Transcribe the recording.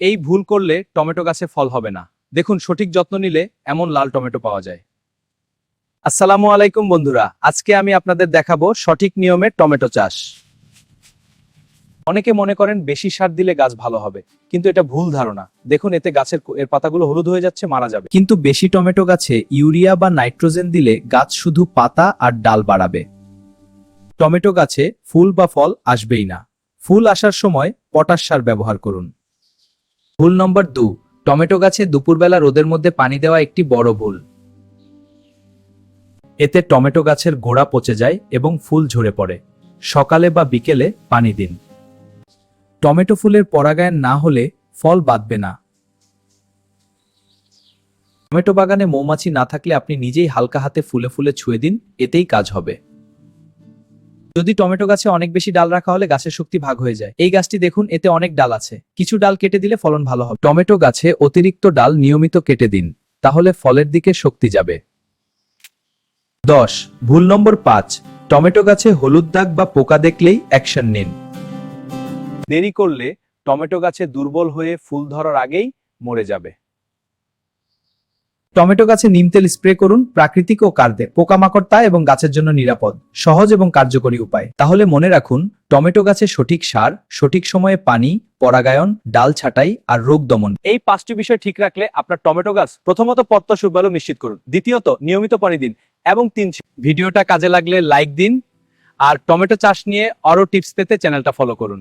এই ভুল করলে টমেটো গাছে ফল হবে না। দেখুন, সঠিক যত্ন নিলে এমন লাল টমেটো পাওয়া যায়। আসসালামু আলাইকুম বন্ধুরা, আজকে আমি আপনাদের দেখাবো সঠিক নিয়মে টমেটো চাষ। অনেকে মনে করেন বেশি সার দিলে গাছ ভালো হবে, কিন্তু এটা ভুল ধারণা। দেখুন, এতে গাছের পাতাগুলো হলুদ হয়ে যাচ্ছে, মারা যাবে। কিন্তু বেশি টমেটো গাছে ইউরিয়া বা নাইট্রোজেন দিলে গাছ শুধু পাতা আর ডাল বাড়াবে। টমেটো গাছে ফুল বা ফল আসবেই না। ফুল আসার সময় পটাশ সার ব্যবহার করুন। ভুল নম্বর 2, টমেটো গাছে দুপুরবেলা রোদের মধ্যে পানি দেওয়া একটি বড় ভুল। এতে টমেটো গাছের গোড়া পচে যায় এবং ফুল ঝরে পড়ে। সকালে বা বিকেলে পানি দিন। টমেটো ফুলের পরাগায়ন না হলে ফল বাঁধবে না। টমেটো বাগানে মৌমাছি না থাকলে আপনি নিজেই হালকা হাতে ফুলে ফুলে ছুঁয়ে দিন, এতেই কাজ হবে। যদি টমেটো গাছে অনেক বেশি ডাল রাখা হলে গাছের শক্তি ভাগ হয়ে যায়। এই গাছটি দেখুন, এতে অনেক ডাল আছে। কিছু ডাল কেটে দিলে ফলন ভালো হবে। টমেটো গাছে অতিরিক্ত ডাল নিয়মিত কেটে দিন, তাহলে ফলের দিকে শক্তি যাবে। 10, ভুল নম্বর 5, টমেটো গাছে হলুদ দাগ বা পোকা দেখলেই অ্যাকশন নিন। দেরি করলে টমেটো গাছে দুর্বল হয়ে ফুল ধরার আগেই মরে যাবে। টমেটো গাছে নিম তেল স্প্রে করুন, প্রাকৃতিক ও কার্যকর পোকামাকড় তা এবং গাছের জন্য নিরাপদ, সহজ এবং কার্যকরী উপায়। তাহলে মনে রাখুন, টমেটো গাছে সঠিক সার, সঠিক সময়ে পানি, পরাগায়ন, ডাল ছাঁটাই আর রোগ দমন, এই 5টি বিষয় ঠিক রাখলে আপনার টমেটো গাছ প্রথমত পত্তা সুভালো নিশ্চিত করুন, দ্বিতীয়ত নিয়মিত পানি দিন, এবং 3, ভিডিওটা কাজে লাগলে লাইক দিন। আর টমেটো চাষ নিয়ে আরো টিপস পেতে চ্যানেলটা ফলো করুন।